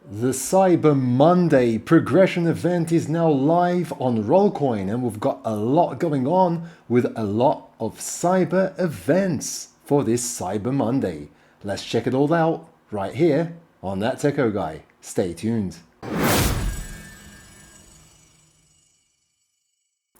The Cyber Monday progression event is now live on Rollercoin, and we've got a lot going on with a lot of cyber events for this Cyber Monday. Let's check it all out right here on That Techo guy. Stay tuned.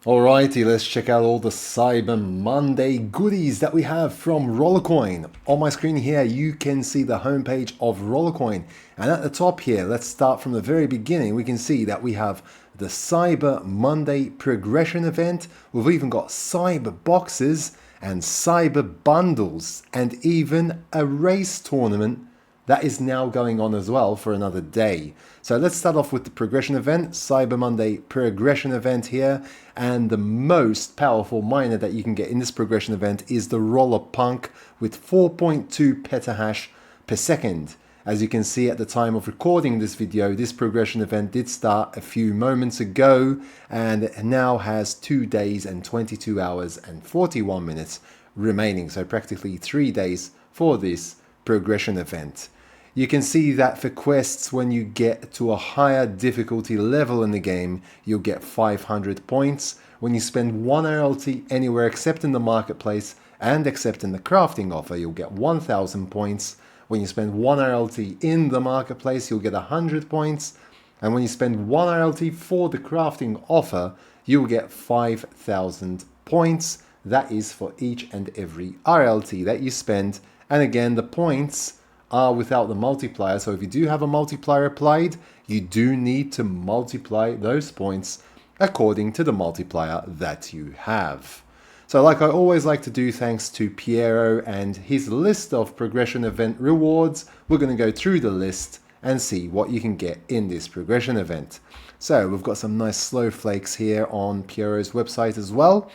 Alrighty, let's check out all the Cyber Monday goodies that we have from Rollercoin. On my screen here, you can see the homepage of Rollercoin. And at the top here, let's start from the very beginning. We can see that we have the Cyber Monday progression event. We've even got cyber boxes and cyber bundles and even a race tournament that is now going on as well for another day. So let's start off with the progression event, Cyber Monday progression event here. And the most powerful miner that you can get in this progression event is the RollerPunk with 4.2 petahash per second. As you can see at the time of recording this video, this progression event did start a few moments ago and it now has 2 days and 22 hours and 41 minutes remaining. So practically 3 days for this progression event. You can see that for quests, when you get to a higher difficulty level in the game, you'll get 500 points. When you spend 1 RLT anywhere except in the marketplace and except in the crafting offer, you'll get 1000 points. When you spend 1 RLT in the marketplace, you'll get 100 points. And when you spend 1 RLT for the crafting offer, you'll get 5000 points. That is for each and every RLT that you spend. And again, the points are without the multiplier. So if you do have a multiplier applied, you do need to multiply those points according to the multiplier that you have. So like I always like to do, thanks to Piero and his list of progression event rewards, we're going to go through the list and see what you can get in this progression event. So we've got some nice slow flakes here on Piero's website as well.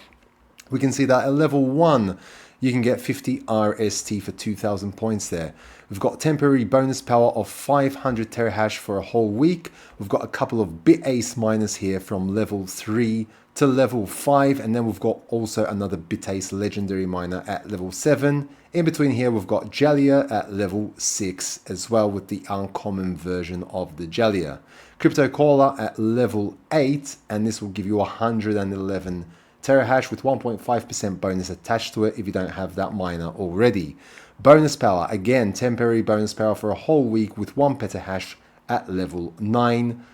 We can see that at level 1, you can get 50 RST for 2000 points there. We've got temporary bonus power of 500 terahash for a whole week. We've got a couple of bit ace miners here from level 3 to level 5. And then we've got also another bit ace legendary miner at level 7. In between here, we've got Jalia at level 6 as well with the uncommon version of the Jalia. Crypto Caller at level 8, and this will give you 111 terahash with 1.5% bonus attached to it if you don't have that miner already. Bonus power, again, temporary bonus power for a whole week with 1 petahash at level 9.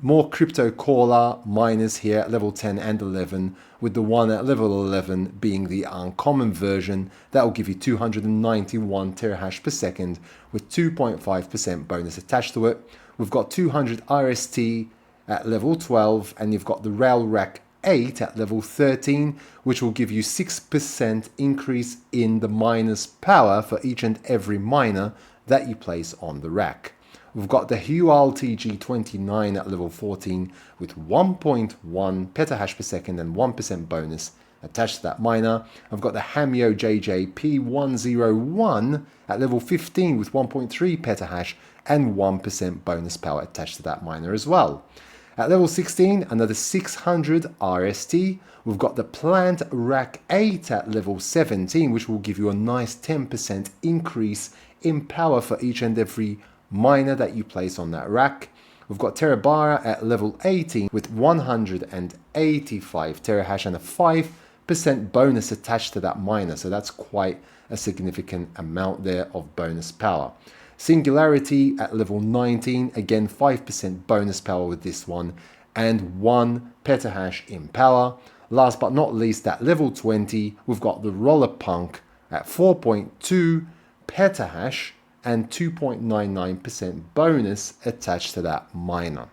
More Crypto Caller miners here at level 10 and 11, with the one at level 11 being the uncommon version. That will give you 291 terahash per second with 2.5% bonus attached to it. We've got 200 RST at level 12, and you've got the Rail Rack 8 at level 13, which will give you 6% increase in the miner's power for each and every miner that you place on the rack. We've got the Hual TG29 at level 14 with 1.1 petahash per second and 1% bonus attached to that miner. I've got the Hamyo JJP101 at level 15 with 1.3 petahash and 1% bonus power attached to that miner as well. At level 16, another 600 RST. We've got the Plant Rack 8 at level 17, which will give you a nice 10% increase in power for each and every miner that you place on that rack. We've got Terabara at level 18 with 185 terahash and a 5% bonus attached to that miner. So that's quite a significant amount there of bonus power. Singularity at level 19, again 5% bonus power with this one and 1 petahash in power. Last but not least, at level 20, we've got the RollerPunk at 4.2 petahash and 2.99% bonus attached to that miner.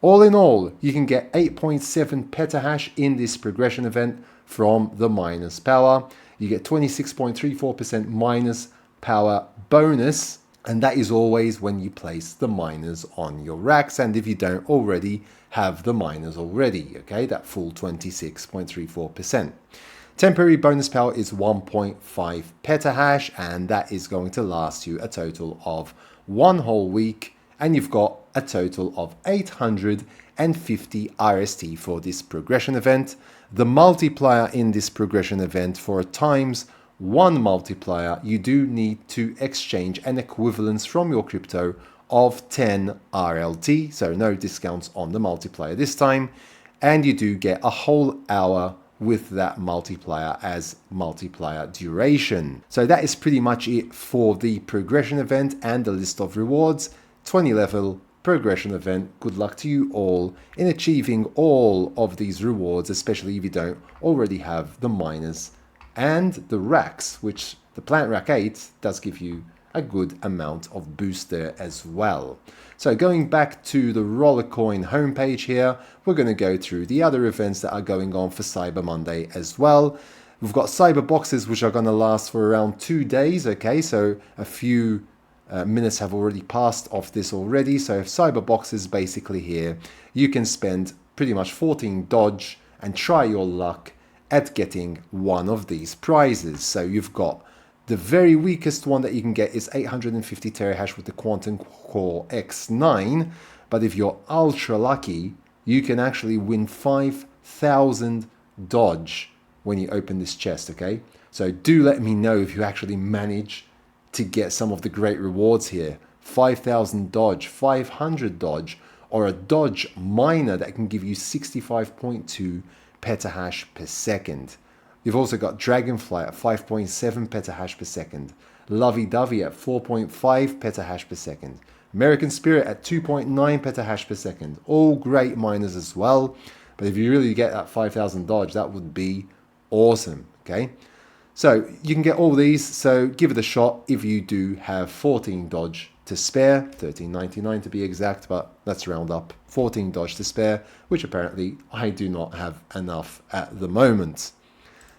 All in all, you can get 8.7 petahash in this progression event from the miner's power. You get 26.34% miner's power bonus. And that is always when you place the miners on your racks, and if you don't already have the miners already, okay, that full 26.34%. Temporary bonus power is 1.5 petahash, and that is going to last you a total of 1 whole week, and you've got a total of 850 RST for this progression event. The multiplier in this progression event for times 1 multiplier, you do need to exchange an equivalence from your crypto of 10 RLT, so no discounts on the multiplier this time, and you do get a whole hour with that multiplier as multiplier duration. So that is pretty much it for the progression event and the list of rewards. 20 level progression event. Good luck to you all in achieving all of these rewards, especially if you don't already have the miners and the racks, which the Plant Rack 8 does give you a good amount of boost there as well. So going back to the Rollercoin homepage here, we're going to go through the other events that are going on for Cyber Monday as well. We've got cyber boxes which are going to last for around 2 days. Okay, so a few minutes have already passed off this already. So cyber boxes basically here, you can spend pretty much 14 Dodge and try your luck at getting one of these prizes. So you've got the very weakest one that you can get is 850 terahash with the Quantum Core X9. But if you're ultra lucky, you can actually win 5,000 Dodge when you open this chest, okay? So do let me know if you actually manage to get some of the great rewards here. 5,000 Dodge, 500 Dodge, or a Dodge miner that can give you 65.2 petahash per second. You've also got Dragonfly at 5.7 petahash per second, Lovey Dovey at 4.5 petahash per second, American Spirit at 2.9 petahash per second. All great miners as well. But if you really get that 5,000 Dodge, that would be awesome, okay? So you can get all these, so give it a shot if you do have 14 Dodge to spare, 13.99 to be exact, but let's round up. 14 Dodge to spare, which apparently I do not have enough at the moment.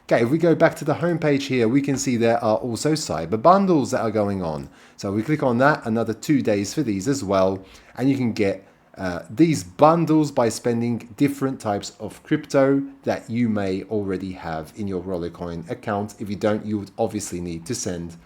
Okay, if we go back to the homepage here, we can see there are also cyber bundles that are going on. So we click on that, another 2 days for these as well, and you can get these bundles by spending different types of crypto that you may already have in your Rollercoin account. If you don't, you would obviously need to send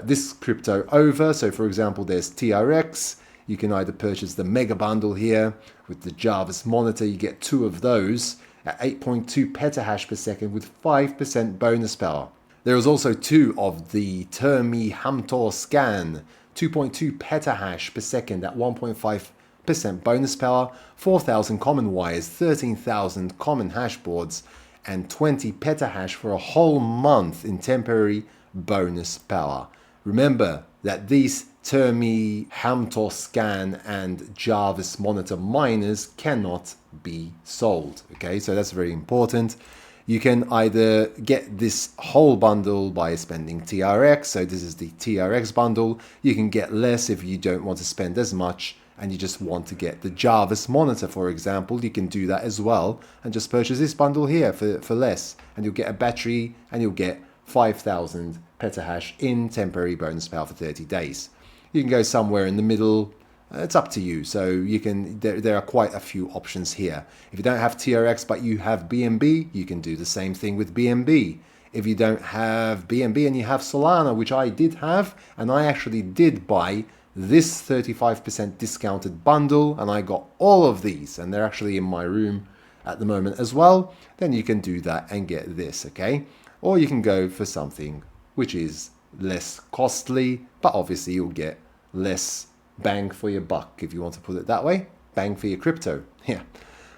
this crypto over. So for example, there's TRX. You can either purchase the mega bundle here with the Jarvis monitor. You get 2 of those at 8.2 petahash per second with 5% bonus power. There is also 2 of the Termi Hamtor Scan, 2.2 petahash per second at 1.5% bonus power, 4,000 common wires, 13,000 common hash boards, and 20 petahash for a whole month in temporary bonus power. Remember that these Termi Hamtor Scan and Jarvis monitor miners cannot be sold. Okay, so that's very important. You can either get this whole bundle by spending TRX. So this is the TRX bundle. You can get less if you don't want to spend as much and you just want to get the Jarvis monitor, for example. You can do that as well and just purchase this bundle here for less, and you'll get a battery and you'll get 5,000 petahash in temporary bonus power for 30 days. You can go somewhere in the middle. It's up to you. So you can. There are quite a few options here. If you don't have TRX but you have BNB, you can do the same thing with BNB. If you don't have BNB and you have Solana, which I did have, and I actually did buy this 35% discounted bundle, and I got all of these, and they're actually in my room at the moment as well, then you can do that and get this, okay? Or you can go for something which is less costly, but obviously you'll get less bang for your buck, if you want to put it that way. Bang for your crypto, yeah.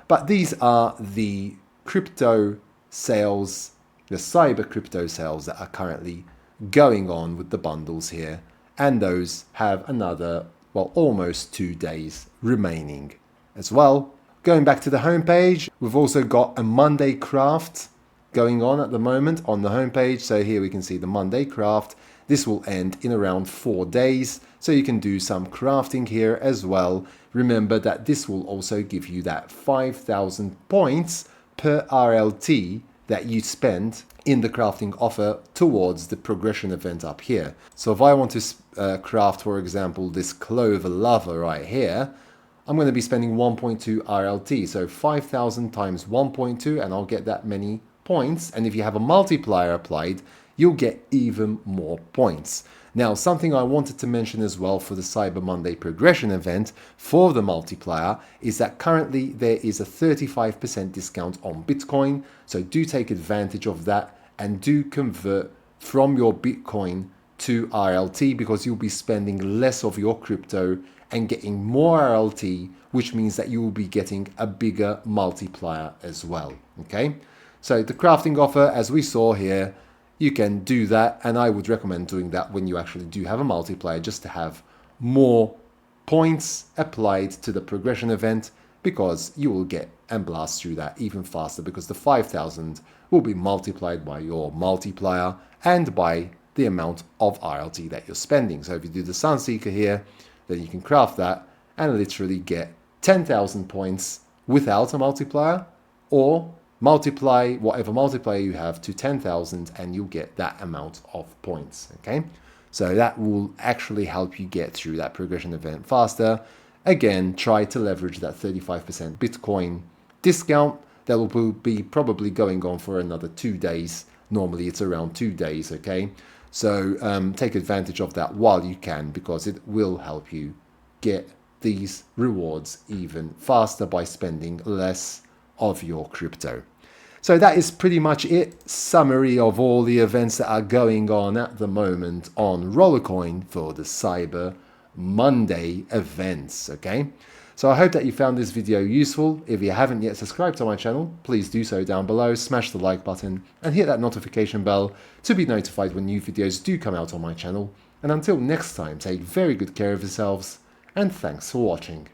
But these are the crypto sales, the cyber crypto sales that are currently going on with the bundles here. And those have another, well, almost 2 days remaining as well. Going back to the homepage, we've also got a Monday craft going on at the moment on the homepage. So here we can see the Monday craft. This will end in around 4 days. So you can do some crafting here as well. Remember that this will also give you that 5,000 points per RLT that you spend in the crafting offer towards the progression event up here. So if I want to craft, for example, this clover lava right here, I'm going to be spending 1.2 RLT. So 5,000 times 1.2 and I'll get that many points. And if you have a multiplier applied, you'll get even more points. Now, something I wanted to mention as well for the Cyber Monday progression event for the multiplier is that currently there is a 35% discount on Bitcoin. So do take advantage of that and do convert from your Bitcoin to RLT, because you'll be spending less of your crypto and getting more RLT, which means that you will be getting a bigger multiplier as well. Okay, so the crafting offer, as we saw here, you can do that, and I would recommend doing that when you actually do have a multiplier, just to have more points applied to the progression event, because you will get and blast through that even faster, because the 5,000 will be multiplied by your multiplier and by the amount of RLT that you're spending. So if you do the Sunseeker here, then you can craft that and literally get 10,000 points without a multiplier, or multiply whatever multiplier you have to 10,000 and you'll get that amount of points. Okay, so that will actually help you get through that progression event faster. Again, try to leverage that 35% Bitcoin discount that will be probably going on for another 2 days. Normally it's around 2 days. Okay, so take advantage of that while you can, because it will help you get these rewards even faster by spending less of your crypto. So that is pretty much it. Summary of all the events that are going on at the moment on Rollercoin for the Cyber Monday events. Okay, so I hope that you found this video useful. If you haven't yet subscribed to my channel, please do so down below, smash the like button and hit that notification bell to be notified when new videos do come out on my channel. And until next time, take very good care of yourselves, and thanks for watching.